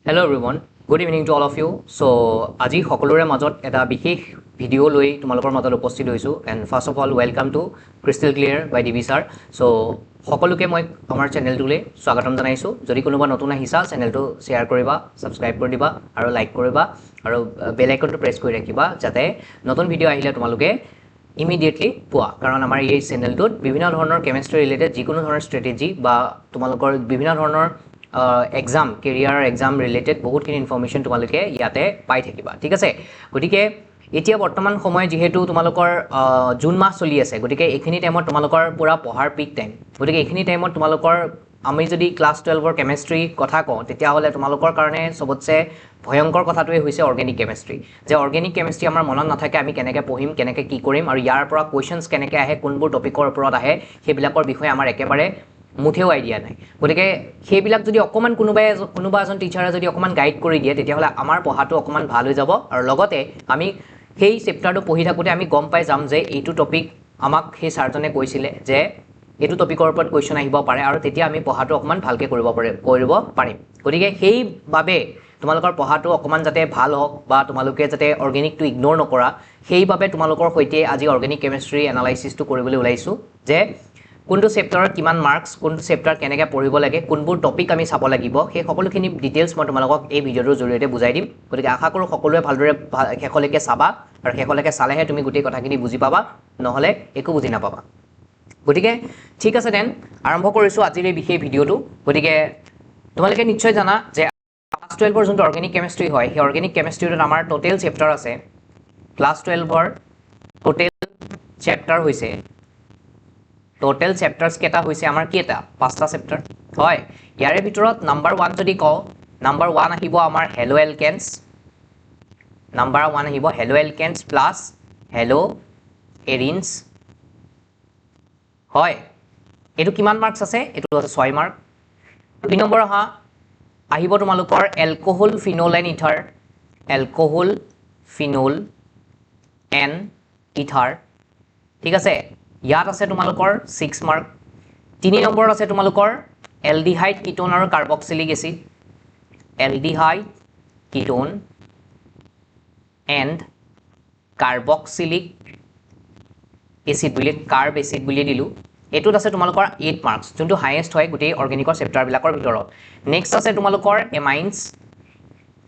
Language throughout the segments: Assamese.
Hello everyone, good evening to all of you. So, আজি সকলোৰে মাজত এটা বিশেষ ভিডিও লৈ তোমালোকৰ মাজত উপস্থিত হৈছো and first of all welcome to Crystal Clear by DB sir. So, সকলোকে মই আমাৰ চেনেলটোলৈ স্বাগতম জনাইছো। যদি কোনোবা নতুন আহিছা চেনেলটো শেয়াৰ কৰিবা, সাবস্ক্ৰাইব কৰি দিবা আৰু লাইক কৰিবা আৰু বেল আইকনটো প্ৰেছ কৰি ৰাখিবা যাতে নতুন ভিডিও আহিলে তোমালোকে ইমিডিয়েটলি পোৱা কাৰণ আমাৰ এই চেনেলটোত বিভিন্ন ধৰণৰ কেমিষ্ট্ৰি ৰিলেটেড যিকোনো ধৰণৰ ষ্ট্ৰেটেজি বা তোমালোকৰ বিভিন্ন ধৰণৰ এক্সাম কেৰিয়াৰ এক্সাম ৰিলেটেড বহুতখিনি ইনফৰমেশ্যন তোমালোকে ইয়াতে পাই থাকিবা ঠিক আছে গতিকে এতিয়া বৰ্তমান সময় যেহেতু তোমালোকৰ জুন মাহ চলি আছে গতিকে এইখিনি টাইমত তোমালোকৰ পুৰা পঢ়াৰ পিক টাইম গতিকে এইখিনি টাইমত তোমালোকৰ আমি যদি ক্লাছ 12 ৰ কেমিষ্ট্ৰি কথা কওঁ তেতিয়া হলে তোমালোকৰ কাৰণে সবতছে ভয়ংকৰ কথাটোৱে হৈছে অৰ্গেনিক কেমিষ্ট্ৰি যে অৰ্গেনিক কেমিষ্ট্ৰি আমাৰ মনত নাথাকে আমি কেনেকৈ পঢ়িম কেনেকৈ কি কৰিম আৰু ইয়াৰ পৰা কোৱেশ্চনছ কেনেকৈ আহে কোনবোৰ টপিকৰ ওপৰত আহে সেইবিলাকৰ বিষয়ে আমাৰ একেবাৰে মুঠেও আইডিয়া নাই গতিকে সেইবিলাক যদি অকমান কোনোবা এজন টিচাৰে যদি অকমান গাইড কৰি দিয়ে তেতিয়াহলে আমাৰ পঢ়াটো অকমান ভাল হৈ যাব আৰু লগতে আমি সেই চেপ্টাৰটো পঢ়ি থাকোতে আমি গম পাই যাম যে এইটো টপিক আমাক সেই ছাৰজনে কৈছিলে যে এইটো টপিকৰ ওপৰত কোৱেশ্চন আহিব পাৰে আৰু তেতিয়া আমি পঢ়াটো অকমান ভালকৈ কৰিব পাৰিম গতিকে সেইভাবে তোমালোকৰ পঢ়াটো অকমান যাতে ভাল হওক বা তোমালোকে যাতে অৰ্গেনিকটো ইগনোৰ নকৰা সেইভাবে তোমালোকৰ সৈতে আজি অৰ্গেনিক কেমিষ্ট্ৰি এনালাইসিসটো কৰিবলৈ ওলাইছো যে কোনটো চেপ্টাৰৰ কিমান মাৰ্কস কোনটো চেপ্টাৰ কেনেকৈ পঢ়িব লাগে কোনবোৰ টপিক আমি চাব লাগিব সেই সকলোখিনি ডিটেইলছ মই তোমালোকক এই ভিডিঅ'টোৰ জৰিয়তে বুজাই দিম গতিকে আশা কৰোঁ সকলোৱে ভালদৰে শেষলৈকে চাবা আৰু শেষলৈকে চালেহে তুমি গোটেই কথাখিনি বুজি পাবা নহলে একো বুজি নাপাবা গতিকে ঠিক আছে দেন আৰম্ভ কৰিছো আজিৰ এই বিশেষ ভিডিঅ'টো গতিকে তোমালোকে নিশ্চয় জানা যে ক্লাছ 12 ৰ যোনটো অৰ্গেনিক কেমিষ্ট্ৰি হয় সেই অৰ্গেনিক কেমিষ্ট্ৰিটোত আমাৰ টোটেল চেপ্টাৰ আছে ক্লাছ 12 ৰ টোটেল চেপ্টাৰ হৈছে টোটেল চেপ্টাৰ্স কেটা হৈছে আমাৰ কেটা পাঁচটা চেপ্টাৰ হয় ইয়াৰে ভিতৰত নাম্বাৰ 1 যদি কও নাম্বাৰ 1 আহিব আমাৰ হেলো এলকেনছ নাম্বাৰ 1 আহিব হেলো এলকেনছ প্লাস হেলো এৰিনছ হয় এটো কিমান মাৰ্কস আছে এটো আছে 6 মাৰ্ক 2 নম্বৰ আহিব তোমালোকৰ alcohol phenol and ether alcohol phenol and ether ঠিক আছে ইয়াত আছে তোমালোকৰ 6 মাৰ্ক 3 নম্বৰত আছে তোমালোকৰ এলডিহাইড কিটোন আৰু carboxylic acid aldehyde ketone and carboxylic acid বুলি কাৰ্ব এসিড বুলি দিলু এটোত আছে তোমালোকৰ 8 মাৰ্কস যোনটো হাইয়েস্ট হয় গুটেই অৰ্গেনিকৰ চেপ্টাৰ বিলাকৰ ভিতৰত নেক্সট আছে তোমালোকৰ এমাইনছ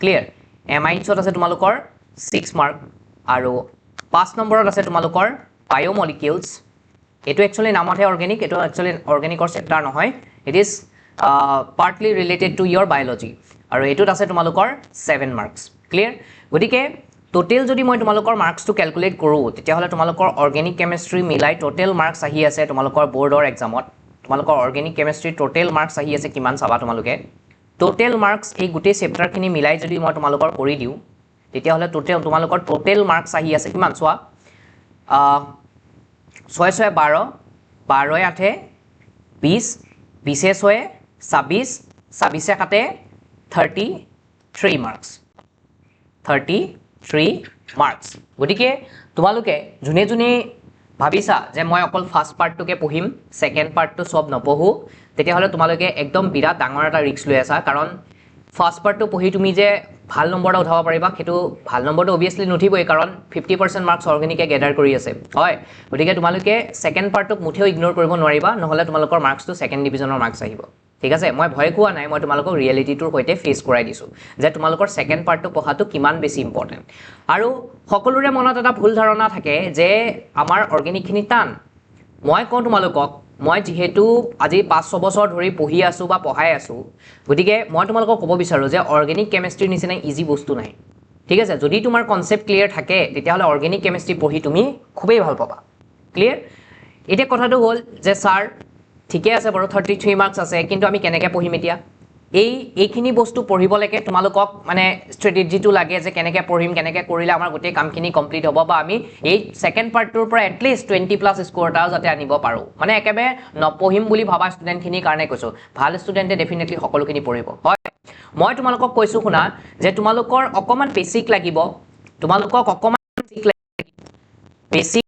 ক্লিয়াৰ এমাইনছত আছে তোমালোকৰ 6 মাৰ্ক আৰু 5 নম্বৰত আছে তোমালোকৰ বায়োমলিকিউলছ এটো একচুয়ালি নামতে অৰ্গেনিক এটো একচুয়ালি অৰ্গেনিকৰ চেপ্টাৰ নহয় it is partly related to your biology আৰু এটোত আছে তোমালোকৰ 7 মাৰ্কস ক্লিয়াৰ গতিকে টোটেল যদি মই তোমালোকৰ মাৰ্কসটো ক্যালকুলেট কৰো তেতিয়া হলে তোমালোকৰ অৰ্গেনিক কেমিষ্ট্ৰি মিলাই টোটেল মাৰ্কস আহি আছে তোমালোকৰ বোৰ্ডৰ এক্সামত তোমালোকৰ অৰ্গেনিক কেমিষ্ট্ৰি টোটেল মাৰ্কস আহি আছে কিমান চাবা তোমালোকে টোটেল মাৰ্কস এই গুটেই চেপ্টাৰখিনি মিলাই যদি মই তোমালোকৰ কৰি দিও তেতিয়া হলে টোটেল তোমালোকৰ টোটেল মাৰ্কস আহি আছে কিমান চোৱা 6 6 12 12 8 20 20 6 26 26 7 33 মাৰ্কস 33 মাৰ্কস গতিকে তোমালোকে জুনে জুনে ভাবিছা যে মই অকল ফাৰ্স্ট পাৰ্টটোকে পঢ়িম সেকেন্ড পাৰ্টটো সব নপঢ়ো তেতিয়া হলে তোমালোকে একদম বিৰাট ডাঙৰ এটা ৰিস্ক লৈ আছা কাৰণ ফাৰ্স্ট পাৰ্টটো পঢ়ি তুমি যে ভাল নম্বৰ এটা উঠাব পাৰিবা হেতু ভাল নম্বৰটো অবিয়াসলি নুঠিবই কাৰণ 50% মাৰ্কস অৰ্গেনিকে গেদাৰ কৰি আছে হয় গতিকে তোমালোকে সেকেন্ড পাৰ্টটোক মুঠেও ইগনোৰ কৰিব নোৱাৰিবা নহলে তোমালোকৰ মাৰ্কসটো সেকেন্ড ডিভিজনৰ মাৰ্কস আহিব ঠিক আছে মই ভয় খোৱা নাই মই তোমালোকক ৰিয়েলিটিটোৰ সৈতে ফেস কৰাই দিছো যে তোমালোকৰ সেকেন্ড পাৰ্টটো পঢ়াটো কিমান বেছি ইম্পৰ্টেন্ট আৰু সকলোৰে মনত এটা ভুল ধাৰণা থাকে যে আমাৰ অৰ্গেনিকখিনি টান মই কওঁ তোমালোকক মই যেহেতু আজি 5-6 বছৰ ধৰি পঢ়ি আছো বা পঢ়াই আছো গতিকে মই তোমালোকক ক'ব বিচাৰো যে অৰ্গেনিক কেমিষ্ট্ৰি নিচিনা ইজি বস্তু নাই ঠিক আছে যদি তোমাৰ কনসেপ্ট ক্লিয়াৰ থাকে তেতিয়া হলে অৰ্গেনিক কেমিষ্ট্ৰি পঢ়ি তুমি খুবেই ভাল পাবা ক্লিয়াৰ এতিয়া কথাটো হ'ল যে স্যাৰ ঠিকে আছে বাৰু 33 মাৰ্কস আছে কিন্তু আমি কেনেকৈ পঢ়িম এতিয়া এইখিনি বস্তু পঢ়িব লাগে তোমালোকক মানে ষ্ট্ৰেটেজিটো লাগে যে কেনেকৈ পঢ়িম কেনেকৈ কৰিলে আমাৰ গোটেই কামখিনি কমপ্লিট হ'ব বা আমি এই সেকেন্ড পাৰ্টটোৰ পৰা এটলিষ্ট 20+ স্কোৰ এটা যাতে আনিব পাৰো মানে একেবাৰে নপঢ়িম বুলি ভাবা ষ্টুডেন্টখিনিৰ কাৰণে কৈছো ভাল ষ্টুডেন্টে ডেফিনেটলি সকলোখিনি পঢ়িব হয় মই তোমালোকক কৈছো শুনা যে তোমালোকৰ অকমান বেসিক লাগিব তোমালোকক অকমান বেসিক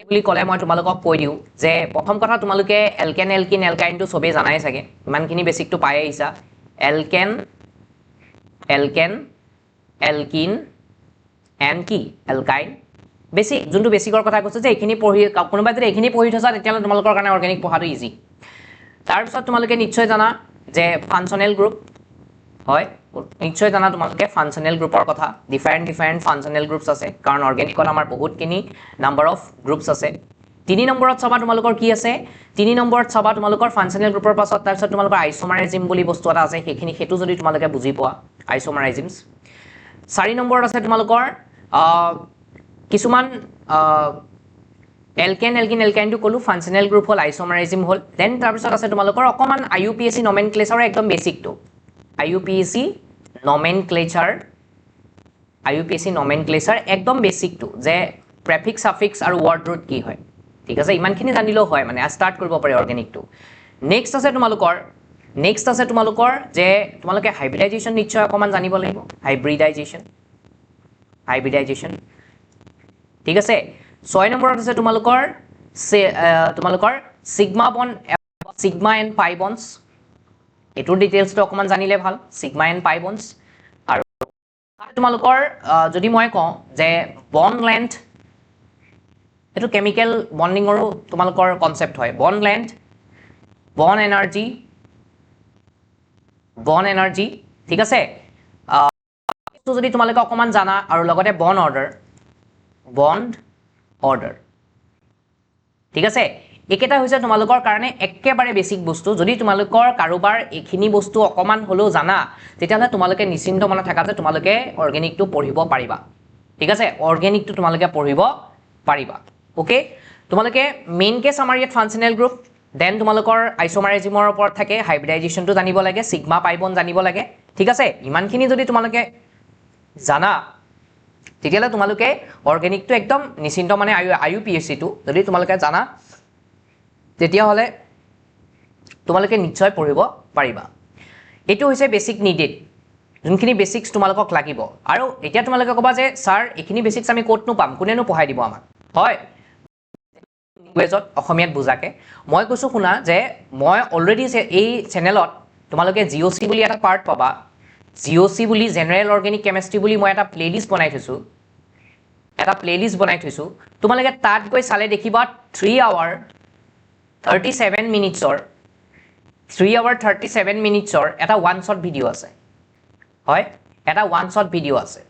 বুলি ক'লে মই তোমালোকক কৈ দিওঁ যে প্ৰথম কথা তোমালোকে এলকেন এলকিন এলকাইনটো সবেই জানাই চাগে ইমানখিনি বেছিকটো পাই আহিছা এলকেন এলকেন এলকিন এন কি এলকাইন বেছিক যোনটো বেছিকৰ কথা কৈছে যে এইখিনি পঢ়ি কোনোবাই যদি এইখিনি পঢ়ি থৈছা তেতিয়াহ'লে তোমালোকৰ কাৰণে অৰ্গেনিক পঢ়াটো ইজি তাৰপিছত তোমালোকে নিশ্চয় জানা যে ফাংচনেল গ্ৰুপ হয় নিশ্চয় জানা তোমালোকে ফাংচনেল গ্ৰুপৰ কথা ডিফাৰেণ্ট ফাংচনেল গ্ৰুপছ আছে কাৰণ অৰ্গেনিকত আমাৰ বহুতখিনি নাম্বাৰ অফ গ্ৰুপছ আছে 3 নম্বৰত চাবা তোমালোকৰ কি আছে 3 নম্বৰত চাবা তোমালোকৰ ফাংচনেল গ্ৰুপৰ পাছত তাৰপিছত তোমালোকৰ আইসোমাৰাইজিম বুলি বস্তু এটা আছে সেইখিনি হেতু যদি তোমালোকে বুজি পোৱা আইসোমাৰাইজিমছ 4 নম্বৰত আছে তোমালোকৰ কিছুমান এলকেন এলকিন এলকাইনটো কলো ফাংচনেল গ্ৰুপ হল আইসোমাৰাইজিম হল দেন তাৰপিছত আছে তোমালোকৰ অকমান আইইউপিএসি নমেনক্লেচাৰৰ একদম বেসিকটো আইইউপিএসি নমেনক্লেচাৰ একদম বেসিকটো যে প্ৰেফিক্স সাফিক্স আৰু ওয়াৰ্ড ৰুট কি হয় ঠিক আছে ইমানখিনি জানিলেও হয় মানে স্টাৰ্ট কৰিব পাৰি অৰ্গেনিকটো নেক্সট আছে তোমালোকৰ যে তোমালোকে হাইব্ৰিডাইজেশ্যন নিশ্চয় অকমান জানিব লাগিব হাইব্ৰিডাইজেশ্যন ঠিক আছে 6 নম্বৰত আছে তোমালোকৰ সিগমা এণ্ড পাই বন্ডছ এটোৰ ডিটেইলছটো অকমান জানিলে ভাল সিগমা এণ্ড পাই বন্ডছ আৰু তোমালোকৰ যদি মই কওঁ যে বন্ড লেন্থ এটো কেমিক্যাল বন্ডিংৰো তোমালোকৰ কনসেপ্ট হয় বন্ড লেন্থ বন্ড এনাৰ্জি ঠিক আছে তো যদি তোমালোকে অকমান জানা আৰু লগতে বন্ড অৰ্ডাৰ ঠিক আছে একেটা হৈছে তোমালোকৰ কাৰণে একেবাৰে বেসিক বস্তু যদি তোমালোকৰ কাৰোবাৰ এইখিনি বস্তু অকমান হলো জানা তেতিয়াহলে তোমালোকে নিশ্চিন্ত মনে থাকা যে তোমালোকে অৰ্গেনিকটো পঢ়িব পাৰিবা ঠিক আছে অৰ্গেনিকটো তোমালোকে পঢ়িব পাৰিবা ওকে তোমালোকে মেইন কেছ আমাৰ ইয়াত ফাংচনেল গ্ৰুপ দেন তোমালোকৰ আইসোমাৰাইজিমৰ ওপৰত থাকে হাইব্ৰিডাইজেশ্যনটো জানিব লাগে সিগমা পাই বন্ড জানিব লাগে ঠিক আছে ইমানখিনি যদি তোমালোকে জানা তেতিয়ালে তোমালোকে অৰ্গেনিকটো একদম নিশ্চিন্ত মানে আইইউপিএসি টো যদি তোমালোকে জানা তেতিয়া হলে তোমালোকে নিশ্চয় পঢ়িব পাৰিবা এটো হৈছে বেসিক নিডেড যোনখিনি বেসিক্স তোমালোকক লাগিব আৰু এতিয়া তোমালোকে কবা যে স্যাৰ এইখিনি বেসিক্স আমি ক'তনো পাম কোনেনো পঢ়াই দিব আমাক হয় লেংগুৱেজত অসমীয়াত বুজাকে মই কৈছো শুনা যে মই অলৰেডি এই চেনেলত তোমালোকে জিওসি বুলি এটা পাৰ্ট পাবা জিওসি বুলি জেনাৰেল অৰ্গেনিক কেমিষ্ট্ৰি বুলি মই এটা প্লেলিষ্ট বনাই থৈছো তোমালোকে তাত গৈ চালে দেখিবা 3 আৱাৰ 37 মিনিটছৰ এটা ওৱান শ্বট ভিডিঅ' আছে হয় এটা ওৱান শ্বট ভিডিঅ' আছে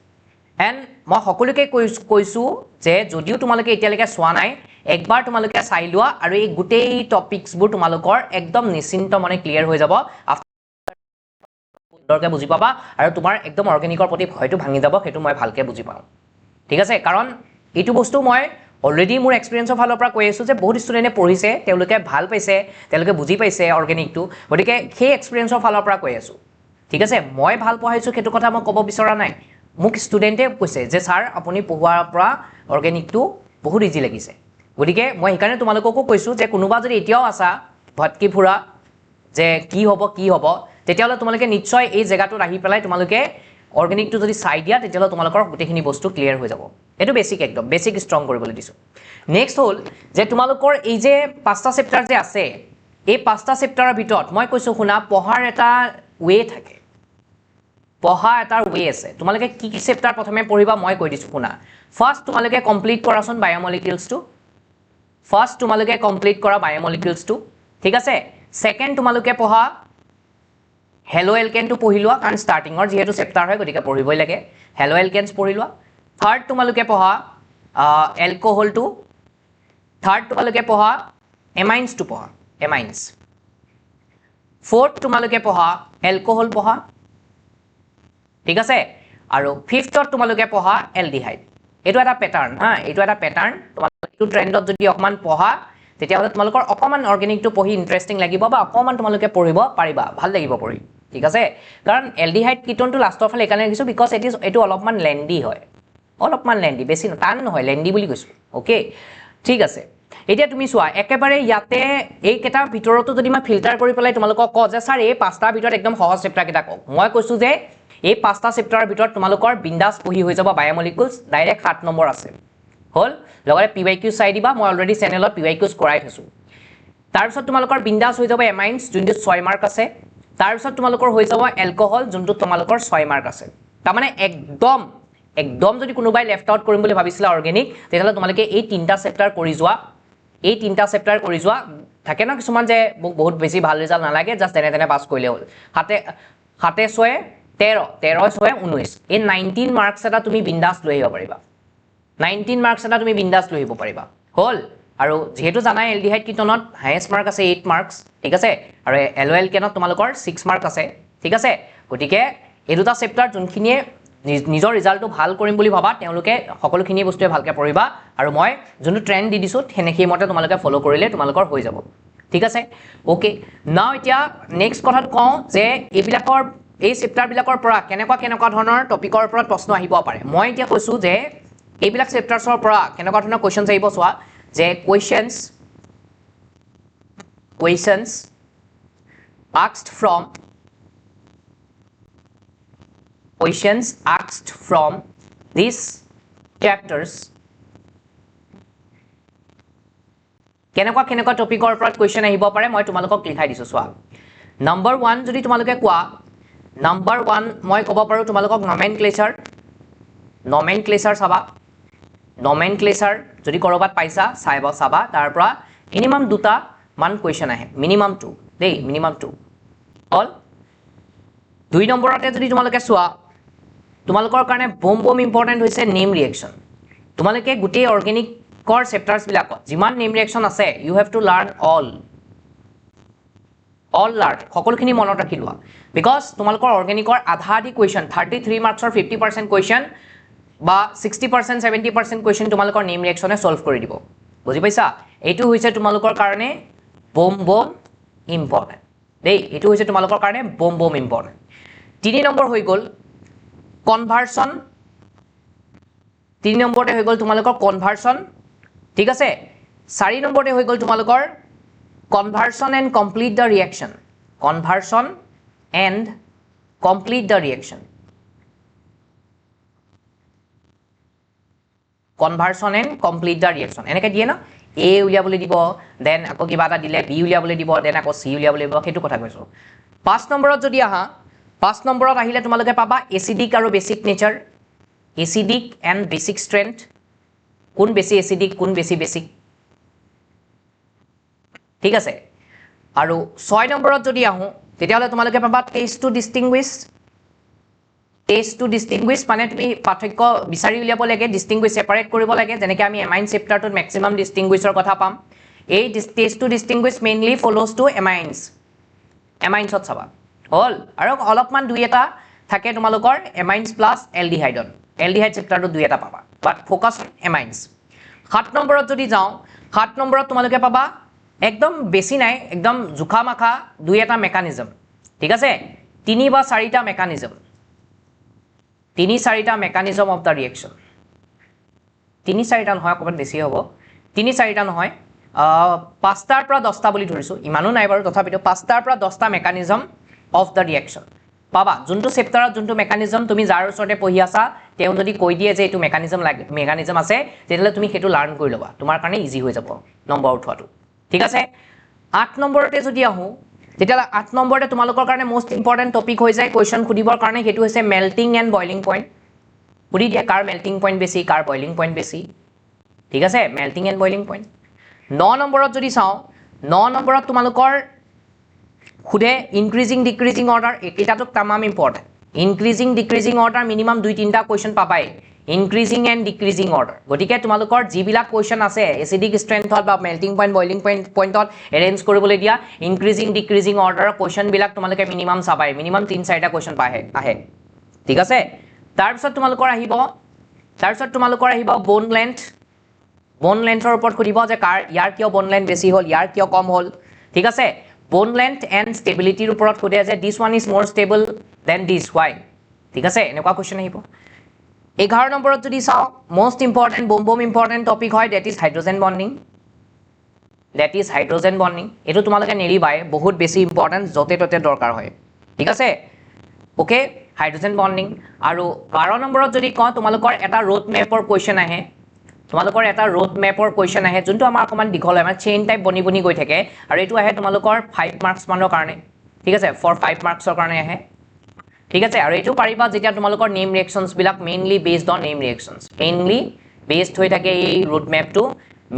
এণ্ড মই সকলোকে কৈছো যে যদিও তোমালোকে এতিয়ালৈকে চোৱা নাই একবাৰ তোমালোকে চাই লোৱা আৰু এই গোটেই টপিকছবোৰ তোমালোকৰ একদম নিশ্চিন্ত মনে ক্লিয়াৰ হৈ যাব সুন্দৰকৈ বুজি পাবা আৰু তোমাৰ একদম অৰ্গেনিকৰ প্ৰতি ভয়টো ভাঙি যাব সেইটো মই ভালকৈ বুজি পাওঁ ঠিক আছে কাৰণ এইটো বস্তু মই অলৰেডি মোৰ এক্সপেৰিয়েন্সৰ ফালৰ পৰা কৈ আছো যে বহুত ষ্টুডেন্টে পঢ়িছে তেওঁলোকে ভাল পাইছে তেওঁলোকে বুজি পাইছে অৰ্গেনিকটো গতিকে সেই এক্সপেৰিয়েন্সৰ ফালৰ পৰা কৈ আছো ঠিক আছে মই ভাল পঢ়াইছো সেইটো কথা মই ক'ব বিচৰা নাই মোক ষ্টুডেন্টে কৈছে যে স্যাৰ আপুনি পঢ়োৱাৰ পৰা অৰ্গেনিকটো বহুত ইজি লাগিছে গতিকে মই সেইকাৰণে তোমালোককো কৈছো যে কোনোবা যদি এতিয়াও আছা ভটকি ফুৰা যে কি হ'ব তেতিয়াহলে তোমালোকে নিশ্চয় এই জায়গাটোত আহি পেলাই তোমালোকে অৰ্গেনিকটো যদি চাই দিয়া তেতিয়াহলে তোমালোকৰ গোটেইখিনি বস্তু ক্লিয়াৰ হৈ যাব এটো বেসিক একদম বেসিক ষ্ট্ৰং কৰিবলৈ দিছো নেক্সট হল যে তোমালোকৰ এই যে পাঁচটা চেপ্টাৰ যে আছে এই পাঁচটা চেপ্টাৰৰ ভিতৰত মই কৈছো শুনা পঢ়াৰ এটা ওয়ে থাকে পঢ়া এটাৰ ওয়ে আছে তোমালোকে কি কি চেপ্টাৰ প্ৰথমে পঢ়িবা মই কৈ দিছো শুনা ফাৰ্স্ট তোমালোকে কমপ্লিট কৰাচোন বায়োমলিকিউলছটো ঠিক আছে সেকেন্ড তোমালোকে পঢ়া হেলো এলকেনটো পঢ়ি লোৱা কাৰণ ষ্টাৰ্টিংৰ যেহেতু চেপ্টাৰ হয় গতিকে পঢ়িবই লাগে হেলো এলকেনছ পঢ়ি লোৱা থাৰ্ড তোমালোকে পঢ়া এলকোহলটো থাৰ্ড তোমালোকে পঢ়া এমাইন্সটো পঢ়া এমাইন্স ফোৰ্থ তোমালোকে পঢ়া এলকোহল পঢ়া ঠিক আছে আৰু ফিফথত তোমালোকে পঢ়া এলডিহাইড এটো এটা প্যাটাৰ্ন হা এটো এটা প্যাটাৰ্ন তোমালোকে এটো ট্ৰেন্ডত যদি অকমান পঢ়া তেতিয়াহলে তোমালোকৰ অকমান অৰ্গেনিকটো পঢ়ি ইন্টাৰেষ্টিং লাগিব বা অকমান তোমালোকে পঢ়িব পাৰিবা ভাল লাগিব পঢ়ি ঠিক আছে কাৰণ এলডিহাইড কিটনটো লাষ্টৰ ফালে একানে ৰাখিছো বিকজ এটো অলপমান লেন্ডি হয় অলপমান লেন্ডি বেছি টান নহয় লেন্ডি বুলি কৈছো ওকে ঠিক আছে এতিয়া তুমি চোৱা একেবাৰে ইয়াতে এই কেটাৰ ভিতৰতো যদি মই ফিল্টাৰ কৰি পেলাই তোমালোকক ক যে স্যাৰ এই পাঁচটা ভিতৰত একদম সহজ চেপ্টাৰ কেটা ক মই কৈছো যে এই পাঁচটা চেপ্টাৰৰ ভিতৰত তোমালোকৰ বিন্দাস পঢ়ি হৈ যাব বায়োমলিকুলছ ডাইৰেক্ট 7 নম্বৰ আছে হল লগতে PYQ চাই দিবা মই অলৰেডি চেনেলত PYQs কৰাই থৈছো তাৰ পিছত তোমালোকৰ বিন্দাস হৈ যাব এমাইনছ যোনটো 6 মাৰ্ক আছে তাৰ পিছত তোমালোকৰ হৈ যাব এলকহল যোনটো তোমালোকৰ 6 মাৰ্ক আছে তাৰ মানে একদম যদি কোনোবাই লেফট আউট কৰিম বুলি ভাবিছিলা অৰ্গেনিক তেতিয়ালে তোমালোকে এই তিনটা চেপ্টাৰ কৰি যোৱা থাকে না কিছুমান যে বহুত বেছি ভাল ৰিজাল্ট নালাগে জাস্ট তেনে পাস কৰিলে হ'ল হাতে 6 13 6 19 এই 19 মাৰ্কস এটা তুমি বিন্দাস লৈ আহিব পাৰিবা 19 মাৰ্কস এটা তুমি বিন্দাস লৈ আহিব পাৰিবা হল আৰু যেহেতু জানাই এলডিহাইড কিটনত হাইয়েস্ট মাৰ্ক আছে 8 মাৰ্কস ঠিক আছে আৰু এলওএল কেনত তোমালোকৰ 6 মাৰ্ক আছে ঠিক আছে গটিকে এই দুটা চেপ্টাৰ যোনখিনিয়ে নিজৰ ৰিজাল্টটো ভাল কৰিম বুলি ভাবা তেওঁলোকে সকলোখিনি বস্তুৱে ভালকে পঢ়িবা আৰু মই যোনটো ট্ৰেন্ড দি দিছো হেনেকি মতে তোমালোকে ফলো কৰিলে তোমালোকৰ হৈ যাব ঠিক আছে ওকে নাও এতিয়া নেক্সট কথাত কওঁ যে এই চেপ্টাৰ বিলাকৰ পৰা কেনেকুৱা ধৰণৰ টপিকৰ ওপৰত প্ৰশ্ন আহিব পাৰে মই এতিয়া কৈছো যে এইবিলাক চেপ্টাৰছৰ পৰা কেনেকুৱা ধৰণৰ কোৱেশ্চনছ আহিব চোৱা যে questions asked from these chapters কেনেকুৱা টপিকৰ ওপৰত কোৱেশ্চন আহিব পাৰে মই তোমালোকক লিখাই দিছো চোৱা নম্বৰ 1 যদি তোমালোকে কোৱা নম্বৰ 1 মই ক'ব পাৰো তোমালোকক নমেনক্লেচাৰ চাবা নমেনক্লেচাৰ যদি কৰবাত পাইছা চাবা তাৰ পৰা মিনিমাম দুটা মান কোৱেশ্চন আহে মিনিমাম 2 দেই মিনিমাম 2 অল 2 নম্বৰতে যদি তোমালোকে চোৱা তোমালোকৰ কাৰণে বম ইম্পৰ্টেন্ট হৈছে নেম ৰিএকচন তোমালোকে গুটেই অৰ্গেনিকৰ চেপ্টাৰছ বিলাকত যিমান নেম ৰিএকচন আছে you have to learn all learn সকলোখিনি মনত ৰাখি লোৱা বিকজ তোমালোকৰ অৰ্গেনিকৰ আধা আধি কোৱেশ্চন 33 মাৰ্কছৰ 50% কোৱেশ্চন বা 60% 70% কোৱেশ্চন তোমালোকৰ নেম ৰিএকচনে সলভ কৰি দিব বুজি পাইছা এইটো হৈছে তোমালোকৰ কাৰণে বম ইম্পৰ্টেন্ট দেই এইটো হৈছে তোমালোকৰ কাৰণে বম ইম্পৰ্টেন্ট 3 নম্বৰ হৈ গল কনভাৰ্সন 3 নম্বৰতে হৈ গল তোমালোকৰ কনভাৰ্সন ঠিক আছে 4 নম্বৰতে হৈ গল তোমালোকৰ conversion and complete the reaction conversion and complete the reaction এনেকে দিয়ে না a উলিয়াবলৈ দিব দেন আকৌ কিবা এটা দিলে b উলিয়াবলৈ দিব দেন আকৌ c উলিয়াবলৈ দিব হেতু কথা কৈছো 5 নম্বৰত যদি আহা 5 নম্বৰত আহিলে তোমালোকে পাবা এসিডিক আৰু basic nature acidic and basic strength কোন বেছি এসিডিক কোন বেছি বেসিক ঠিক আছে আৰু 6 নম্বৰত যদি আহো তেতিয়ালে তোমালোকে পাবা টেস্ট টু ডিস্টিংগুইশ মানে তুমি পাৰ্থক্য বিচাৰি উলিয়াব লাগে ডিস্টিংগুইশ সেপাৰেট কৰিব লাগে যেনেকৈ আমি এমাইন চেপ্টাৰটোত ম্যাক্সিমাম ডিস্টিংগুইশৰ কথা পাম এই test to distinguish mainly follows to এমাইনছত চাবা হল আৰু অলপমান দুই এটা থাকে তোমালোকৰ এমাইনছ প্লাস এলডিহাইড চেপ্টাৰটো দুই এটা পাবা বাট ফোকাস এমাইনছ 7 নম্বৰত যদি যাও 7 নম্বৰত তোমালোকে পাবা একদম বেছি নাই একদম জুখা মাখা দুই এটা মেকানিজম ঠিক আছে 3 বা 4টা মেকানিজম 3-4টা মেকানিজম অফ দা ৰিএকচন 3-4টা নহয় অকমান বেছি হ'ব 3-4টা নহয় 5টাৰ পৰা 10টা বুলি ধৰিছো ইমানো নাই বাৰু তথাপিতো 5টাৰ পৰা 10টা মেকানিজম অফ দা ৰিএকচন পাবা যোনটো চেপ্টাৰত যোনটো মেকানিজম তুমি যাৰ ওচৰতে পঢ়ি আছা তেওঁ যদি কৈ দিয়ে যে এইটো মেকানিজম আছে তেতিয়ালে তুমি হেতু লাৰ্ন কৰি লবা তোমাৰ কাৰণে ইজি হৈ যাব নম্বৰ উঠোৱাটো ঠিক আছে 8 নম্বৰতে যদি আহো তেতিয়ালে 8 নম্বৰতে তোমালোকৰ কাৰণে মোস্ট ইম্পৰ্টেন্ট টপিক হৈ যায় কোৱেশ্চন খুদিবৰ কাৰণে হেতু হৈছে মেল্টিং এন্ড বয়লিং পইণ্ট খুদি দিয়া কাৰ মেল্টিং পইণ্ট বেছি কাৰ বয়লিং পইণ্ট বেছি ঠিক আছে মেল্টিং এন্ড বয়লিং পইণ্ট 9 নম্বৰত যদি চাও 9 নম্বৰত তোমালোকৰ খুদে ইনক্ৰিজিং ডিক্ৰিজিং অৰ্ডাৰ এটাটো তামাম important increasing decreasing order minimum 2-3টা কোৱেশ্চন পাবাই ইনক্ৰিজিং এন্ড ডিক্ৰিজিং অৰ্ডাৰ গটিকে তোমালোকৰ যিবিলাক কোৱেশ্চন আছে এসিডিক স্ট্ৰেংথত বা মেল্টিং পইণ্ট বয়লিং পইণ্টত এৰেঞ্জ কৰিবলৈ দিয়া ইনক্ৰিজিং ডিক্ৰিজিং অৰ্ডাৰৰ কোৱেশ্চন বিলাক তোমালোকে মিনিমাম চাবাই মিনিমাম 3-4টা কোৱেশ্চন আহে ঠিক আছে তাৰ পিছত তোমালোকৰ আহিব বোন লেন্থৰ ওপৰত খুদিব যে ইয়াৰ কিয় বোন লেন্থ বেছি হল ইয়াৰ কিয় কম হল ঠিক আছে বোন লেন্থ এন্ড ষ্টেবিলিটিৰ ওপৰত খুদে যে this one is more stable than this why ঠিক আছে এনেকুৱা কোৱেশ্চন আহিব 11 নম্বৰত যদি চাও মোস্ট ইম্পৰ্টেন্ট বম ইম্পৰ্টেন্ট টপিক হয় দ্যাট ইজ হাইড্ৰোজেন বন্ডিং এটো তোমালোকে নেৰিবাই বহুত বেছি ইম্পৰ্টেন্ট যতে ততে দৰকাৰ হয় ঠিক আছে ওকে হাইড্ৰোজেন বন্ডিং আৰু 12 নম্বৰত যদি কওঁ তোমালোকৰ এটা ৰোড মেপৰ কোৱেশ্চন আহে তোমালোকৰ এটা ৰোড মেপৰ কোৱেশ্চন আহে যোনটো আমাৰ অকমান দীঘল হয় মানে চেইন টাইপ বনি বনি গৈ থাকে আৰু এইটো আহে তোমালোকৰ 5 মাৰ্কছ মানৰ কাৰণে ঠিক আছে ফৰ 5 মাৰ্কছৰ কাৰণে আহে ঠিক আছে আৰু এইটো পাৰিবা যেতিয়া তোমালোকৰ নেম ৰিএকচনছ বিলাক mainly based on name reactions mainly based হৈ থাকে এই ৰোড মেপটো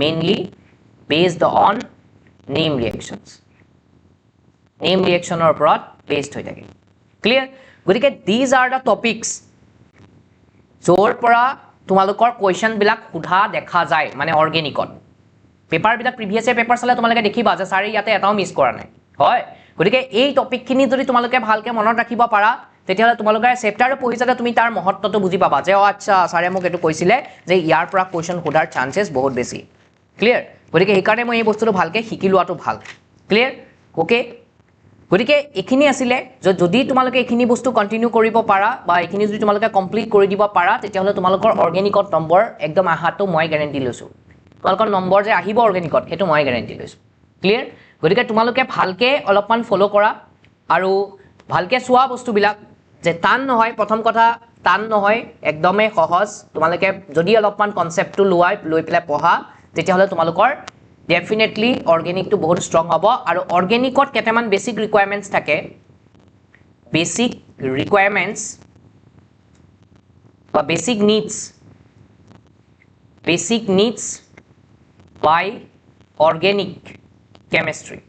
mainly based on name reactions name ৰিএকচনৰ ওপৰত বেসড হৈ থাকে ক্লিয়াৰ গতিকে these are the topics যৰ পৰা তোমালোকৰ কোৱেশ্চন বিলাক সুধা দেখা যায় মানে অৰ্গেনিকত পেপাৰ বিলাক প্ৰিভিয়াস ইয়াৰ পেপাৰ চালে তোমালোকে দেখিবা যে সাৰি ইয়াতে এটাও মিস কৰা নাই হয় গতিকে এই টপিকখিনি যদি তোমালোকে ভালকে মনত ৰাখিব পাৰা তেতিয়াহলে তোমালোকে চেপ্টাৰ পঢ়ি যাতে তুমি তাৰ মহত্বটো বুজি পাবা যে আচ্ছা সাৰে মোক এটো কৈছিলে যে ইয়াৰ পৰা কোৱেশ্চন সোধাৰ চান্সেস বহুত বেছি ক্লিয়াৰ গতিকে এই কাৰণে মই এই বস্তুটো ভালকে শিকি লোৱাটো ভাল ক্লিয়াৰ ওকে গতিকে এখিনি আছিলে যদি তোমালোকে এখিনি বস্তু কন্টিনিউ কৰিব পাৰা বা এখিনি যদি তোমালোকে কমপ্লিট কৰি দিব পাৰা তেতিয়াহলে তোমালোকৰ অৰ্গেনিকত নম্বৰ একদম আহাটো মই গ্যাৰান্টি লৈছো তোমালোকৰ নম্বৰ যে আহিব অৰ্গেনিকত হেতু মই গ্যাৰান্টি লৈছো ক্লিয়াৰ গতিকে তোমালোকে ভালকে অলপমান ফলো কৰা আৰু ভালকে চোৱা বস্তুবিলাক যে টান নহয় প্ৰথম কথা টান নহয় একদমে সহজ তোমালোকে যদি অলপমান কনসেপ্টটো লৈ পেলাই পঢ়া তেতিয়াহলে তোমালোকৰ definitely organic to बहुत strong hobo aru organic ot ketaman basic requirements thake basic requirements or basic needs by organic chemistry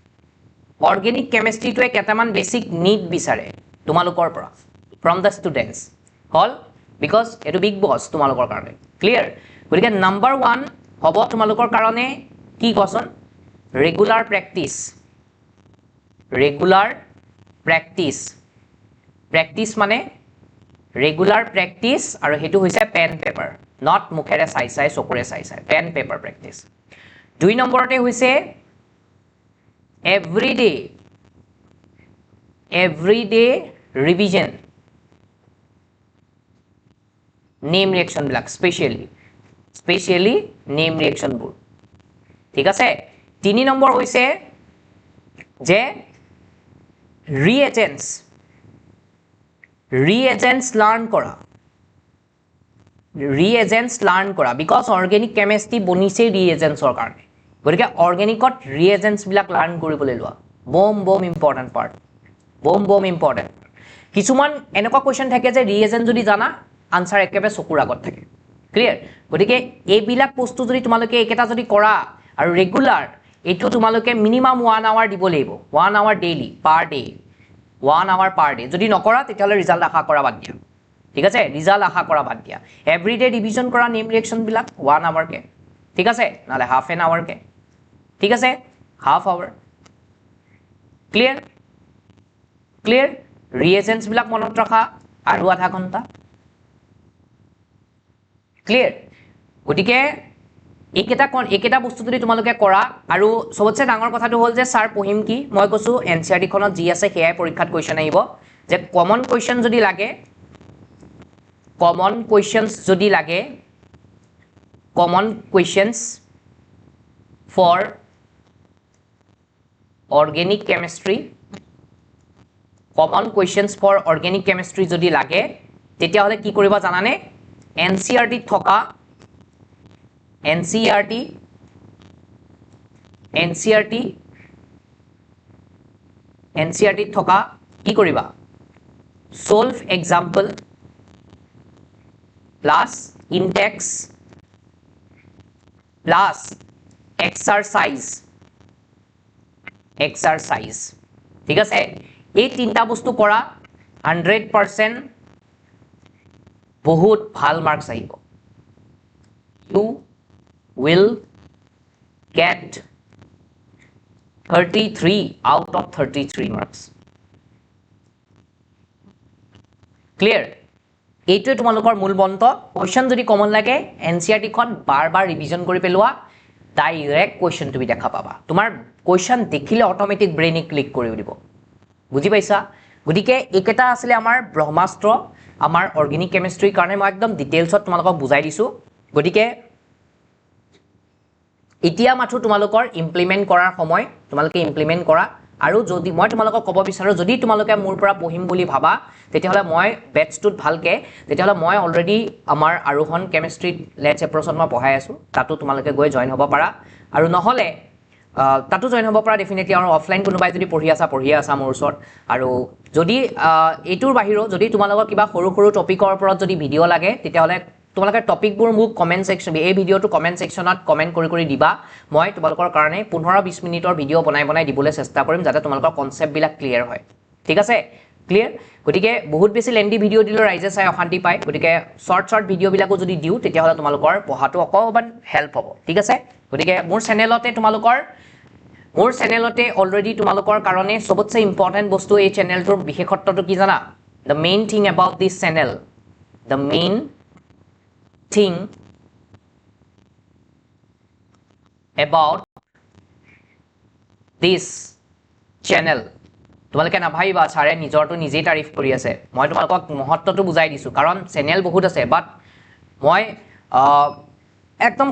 to ketaman basic need bisare tumalokor pora from the students all because etu big boss tumalokor karone clear gotike number 1 hobo tumalokor karone কি কোৱেশ্চন ৰেগুলাৰ প্ৰেক্টিস মানে ৰেগুলাৰ প্ৰেক্টিস আৰু হেতু হৈছে পেন পেপাৰ নট মুখেৰে চাই চকুৰে চাই পেন পেপাৰ প্ৰেক্টিস 2 নম্বৰতে হৈছে এভৰিডে ৰিভিজন নেম ৰিএকচন বিলাক স্পেশালি নেম ৰিএকচন বোৰ ঠিক আছে 3 নম্বৰ হৈছে যে ৰিএজেন্টস লাৰ্ন কৰা বিকজ অৰ্গেনিক কেমিষ্ট্ৰি বনিছে ৰিএজেন্টছৰ কাৰণে গতিকে অৰ্গেনিকত ৰিএজেন্টস বিলাক লাৰ্ন কৰিবলৈ লোৱা বম ইম্পৰ্টেন্ট পাৰ্ট বম ইম্পৰ্টেন্ট কিছুমান এনেকুৱা কোৱেশ্চন থাকে যে ৰিএজেন্ট যদি জানা আনসাৰ একেবাৰে চকুৰ আগত থাকে ক্লিয়াৰ গতিকে এই বিলাক বস্তু যদি তোমালোকে একেটা যদি কৰা আৰু ৰেগুলাৰ এটো তোমালোকে মিনিমাম 1 আৱাৰ দিব লাগিব 1 hour daily per day 1 hour per day যদি নকৰা তেতিয়ালে ৰিজাল্ট আশা কৰা বাদ দিয়া ঠিক আছে ৰিজাল্ট আশা কৰা বাদ দিয়া এভৰিডে ৰিভিজন কৰা নেম ৰিএকচন বিলাক 1 আৱাৰ কে ঠিক আছে নালে হাফ এন আৱাৰ কে ঠিক আছে হাফ আৱাৰ ক্লিয়াৰ ৰিএজেন্টস বিলাক মনত ৰাখা আৰু আধা ঘণ্টা ক্লিয়াৰ গটিকে একেটা বস্তু যদি তোমালোকে কৰা আৰু সবতছে ডাঙৰ কথাটো হল যে স্যাৰ পঢ়িম কি মই কৈছো এনসিআৰটি খনত জি আছে হেয়াই পৰীক্ষাত কোৱেশ্চন আহিব যে কমন কোৱেশ্চন যদি লাগে common questions for organic chemistry যদি লাগে তেতিয়া হলে কি কৰিবা জানানে এনসিআৰটি থকা NCERT থকা কি কৰিবা solve example plus index plus exercise ঠিক আছে এই তিনটা বস্তু কৰা 100% বহুত ভাল মার্কস আহিব you will get 33 out of 33 marks clear এইটো তোমালোকৰ মূল মন্ত্ৰ কোৱেশ্চন যদি কমন লাগে এনসিআৰটি খন বাৰ ৰিভিজন কৰি পেলোৱা ডাইৰেক্ট কোৱেশ্চন তুমি দেখা পাবা তোমাৰ কোৱেশ্চন দেখিলে অটোমেটিক ব্ৰেইনে ক্লিক কৰি দিব বুজি পাইছা গতিকে একেটা আসলে আমাৰ ব্ৰহ্মাস্ত্ৰ আমাৰ অৰ্গেনিক কেমিষ্ট্ৰিৰ কাৰণে মই একদম ডিটেইলছত তোমালোকক বুজাই দিছো গতিকে এতিয়া মাথো তোমালোকৰ ইমপ্লিমেন্ট কৰাৰ সময় তোমালোকে ইমপ্লিমেন্ট কৰা আৰু যদি মই তোমালোকক ক'ব বিচাৰো যদি তোমালোকে মোৰ পৰা পঢ়িম বুলি ভাবা তেতিয়াহলে মই বেটছটোত ভালকে তেতিয়াহলে মই অলৰেডি আমাৰ আৰোহণ কেমিষ্ট্ৰি লেটস এপ্ৰচত মই পঢ়াই আছো তাতো তোমালোকে গৈ জয়েন হ'ব পাৰা আৰু নহলে তাতো জয়েন হ'ব পাৰা ডেফিনেটলি আৰু অফলাইন কোনোবাই যদি পঢ়ি আছা মোৰ ওচৰত আৰু যদি এইটোৰ বাহিৰেও যদি তোমালোকৰ কিবা সৰু সৰু টপিকৰ ওপৰত যদি ভিডিঅ' লাগে তেতিয়াহলে তোমালোকে টপিকবোৰ মোক কমেন্ট সেকশন এই ভিডিঅ'টো কমেন্ট সেকশনত কমেন্ট কৰি দিবা মই তোমালোকৰ কাৰণে 15-20 মিনিটৰ ভিডিঅ' বনাই দিবলৈ চেষ্টা কৰিম যাতে তোমালোকৰ কনসেপ্ট বিলাক ক্লিয়াৰ হয় ঠিক আছে ক্লিয়াৰ গতিকে বহুত বেছি লেন্ডি ভিডিঅ' দিলে ৰাইজে চাই অশান্তি পায় গতিকে শৰ্ট ভিডিঅ' বিলাকো যদি দিও তেতিয়াহলে তোমালোকৰ পঢ়াটো অকমান হেল্প হ'ব ঠিক আছে গতিকে মোৰ চেনেলতে অলৰেডি তোমালোকৰ কাৰণে সবতছে ইম্পৰ্টেন্ট বস্তু এই চেনেলটোৰ বিশেষত্বটো কি জানা the main thing about this channel the main thing about this channel তোমালোকে নাভাইবা ছাৰে নিজৰটো নিজেই তাৰিফ কৰি আছে মই তোমালোকক মহত্বটো বুজাই দিছো কাৰণ চেনেল বহুত আছে বাট মই একদম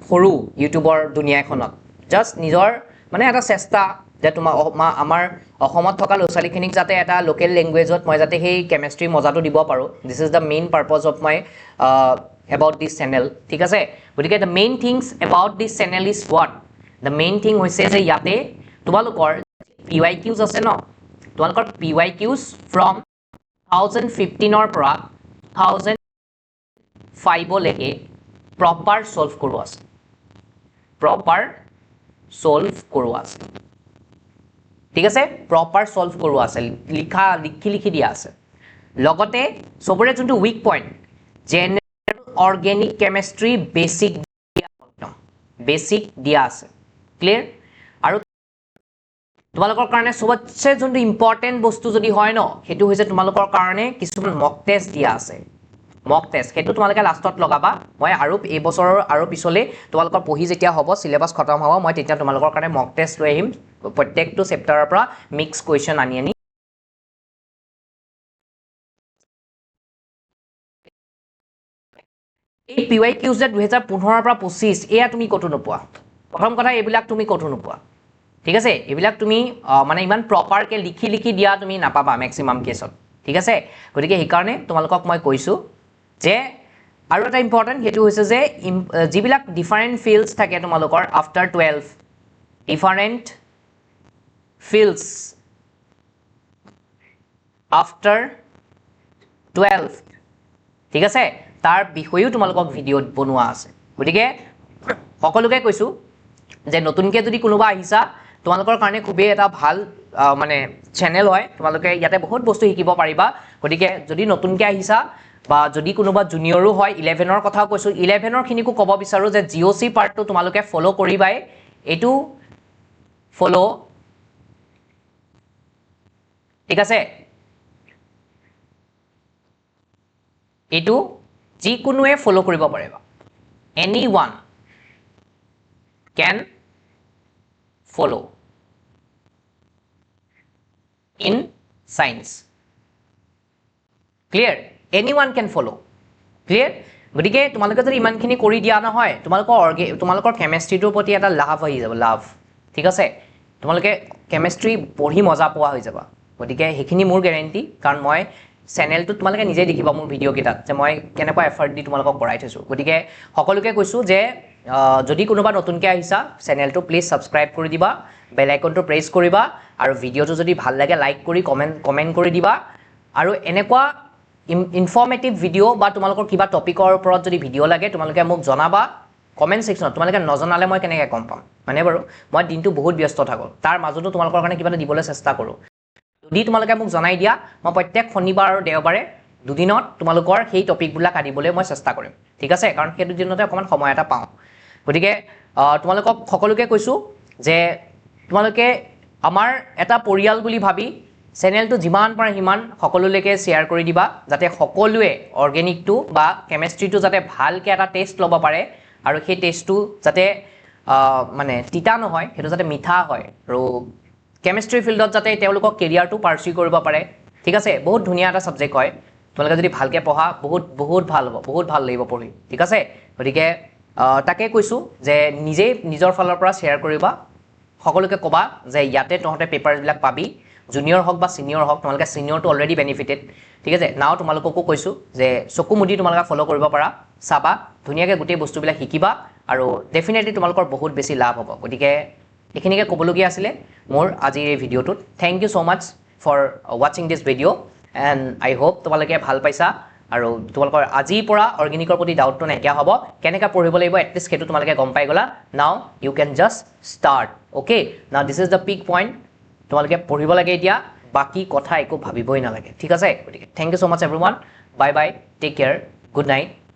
সৰু ইউটিউবৰ দুনিয়াখনত জাস্ট নিজৰ মানে এটা চেষ্টা যে আমাৰ অসমত থকা ল'ছালীখিনিক যাতে এটা লোকেল লেংগুৱেজত মই যাতে সেই কেমিষ্ট্ৰি মজাটো দিব পাৰো this is the main purpose of my about this channel ঠিক আছে গতিকে the main things about this channel is what the main thing হৈছে যে ইয়াতে তোমালোকৰ PYQs আছে ন তোমালোকৰ PYQs from 2015 ৰ পৰা 2005 লৈকে proper solve কৰোৱা আছে ঠিক আছে proper solve কৰোৱা আছে লিখি দিয়া আছে লগতে সবৰে যোনটো weak point organic chemistry basic দিয়া আছে ক্লিয়াৰ আৰু তোমালোকৰ কাৰণে সবতছে যোনটো ইম্পৰ্টেন্ট বস্তু যদি হয় ন হেতু হৈছে তোমালোকৰ কাৰণে কিছুমান মক টেষ্ট দিয়া আছে মক টেষ্ট হেতু তোমালোকে লাষ্টত লগাবা মই আৰু এই বছৰৰ আৰু পিছলে তোমালোকৰ পঢ়ি যেতিয়া হ'ব সিলেবাস খতম হ'ব মই তেতিয়া তোমালোকৰ কাৰণে মক টেষ্ট লৈ আহিম প্ৰত্যেকটো চেপ্টাৰৰ পৰা মিক্স কোৱেশ্চন আনি এই PYQs যে 2015 পৰা 25 এয়া তুমি কতো নোপোৱা প্ৰথম কথা এইবিলাক তুমি কতো নোপোৱা ঠিক আছে এইবিলাক তুমি মানে ইমান প্ৰপাৰ কে লিখি দিয়া তুমি নাপাবা ম্যাক্সিমাম কেছত ঠিক আছে গতিকে এই কাৰণে তোমালোকক মই কৈছো যে আৰু এটা ইম্পৰ্টেন্ট হেতু হৈছে যে যিবিলাক ডিফাৰেন্ট ফিল্ডস থাকে তোমালোকৰ আফটাৰ 12 ডিফাৰেন্ট ফিল্ডস আফটাৰ 12 ঠিক আছে তাৰ বিষয়ও তোমালোকক ভিডিঅ বনোৱা আছে গতিকে সকলোকে কৈছো যে নতুনকে যদি কোনোবা আহিছা তোমালোকৰ কাৰণে খুবেই এটা ভাল মানে চেনেল হয় তোমালোকে ইয়াতে বহুত বস্তু শিকিব পাৰিবা গতিকে যদি নতুনকে আহিছা বা যদি কোনোবা জুনিয়ৰো হয় 11 ৰ কথাও কৈছো 11 ৰ খিনিকো ক'ব বিচাৰো যে GOC পাৰ্টটো তোমালোকে ফলো কৰিবাই এটো ফলো ঠিক আছে এটো যিকোনোৱে ফলো কৰিব পাৰিবা anyone can follow in science clear anyone can follow clear গতিকে তোমালোকে যদি ইমানখিনি কৰি দিয়া নহয় তোমালোকৰ কেমিষ্ট্ৰিটোৰ প্ৰতি এটা লাভ আহি যাব লাভ ঠিক আছে তোমালোকে কেমিষ্ট্ৰি পঢ়ি মজা পোৱা হৈ যাবা গতিকে হেখিনি মোৰ গ্যাৰান্টি কাৰণ মই চেনেলটো তোমালোকে নিজে দেখিবা মোৰ ভিডিঅ' কিটাত যে মই কেনেকুৱা এফৰ্ট দি তোমালোকক পঢ়াই থৈছো গতিকে সকলোকে কৈছো যে যদি কোনোবা নতুনকে আহিছা চেনেলটো প্লিজ সাবস্ক্ৰাইব কৰি দিবা বেল আইকনটো প্ৰেছ কৰিবা আৰু ভিডিঅ'টো যদি ভাল লাগে লাইক কৰি কমেন্ট কৰি দিবা আৰু এনেকুৱা ইনফৰ্মেটিভ ভিডিঅ' বা তোমালোকৰ কিবা টপিকৰ ওপৰত যদি ভিডিঅ' লাগে তোমালোকে মোক জনাবা কমেন্ট সেকশনত তোমালোকে নজনালে মই কেনেকৈ গম পাম মানে বাৰু মই দিনটো বহুত ব্যস্ত থাকো তাৰ মাজতো তোমালোকৰ কাৰণে কিবা এটা দিবলৈ চেষ্টা কৰো যদি তোমালোকে মোক জনাই দিয়া মই প্ৰত্যেক শনিবাৰ আৰু দেওবাৰে দুদিনত তোমালোকৰ সেই টপিকবিলাক আনিবলৈ মই চেষ্টা কৰিম ঠিক আছে কাৰণ সেই দুদিনতে অকমান সময় এটা পাওঁ গতিকে তোমালোকক সকলোকে কৈছো যে তোমালোকে আমাৰ এটা পৰিয়াল বুলি ভাবি চেনেলটো যিমান পাৰে হিমান সকলোলৈকে শেয়াৰ কৰি দিবা যাতে সকলোৱে অৰ্গেনিকটো বা কেমিষ্ট্ৰিটো যাতে ভালকে এটা টেষ্ট ল'ব পাৰে আৰু সেই টেষ্টটো যাতে মানে তিতা নহয় হেতু যাতে মিঠা হয় আৰু কেমিষ্ট্ৰি ফিল্ডত যাতে তেওঁলোকক কেৰিয়াৰটো পাৰ্সিউ কৰিব পাৰে ঠিক আছে বহুত ধুনীয়া এটা সাবজেক্ট হয় তোমালোকে যদি ভালকে পঢ়া বহুত ভাল হ'ব বহুত ভাল লাগিব পঢ়ি ঠিক আছে গতিকে তাকে কৈছো যে নিজে নিজৰ ফালৰ পৰা শেয়াৰ কৰিবা সকলোকে ক'বা যে ইয়াতে তহঁতে পেপাৰবিলাক পাবি জুনিয়ৰ হওক বা ছিনিয়ৰ হওক তোমালোকে ছিনিয়ৰটো অলৰেডি বেনিফিটেড ঠিক আছে নাও তোমালোককো কৈছোঁ যে চকু মুদি তোমালোকে ফ'ল' কৰিব পাৰা চাবা ধুনীয়াকৈ গোটেই বস্তুবিলাক শিকিবা আৰু ডেফিনেটলি তোমালোকৰ বহুত বেছি লাভ হ'ব গতিকে এইখিনিকে ক'বলগীয়া আছিলে মোৰ আজিৰ এই ভিডিঅ'টোত thank you so' much for ৱাচিং this video' and I hope তোমালোকে ভাল পাইছা আৰু তোমালোকৰ আজিৰ পৰা অৰ্গেনিকৰ প্ৰতি ডাউটটো নাইকিয়া হ'ব কেনেকৈ পঢ়িব লাগিব এটলিষ্ট সেইটো তোমালোকে গম পাই গ'লা now you can just start okay now this is the peak point তোমালোকে পঢ়িব লাগে এতিয়া বাকী কথা একো ভাবিবই নালাগে ঠিক আছে গতিকে thank you so' much everyone bye bye take care good night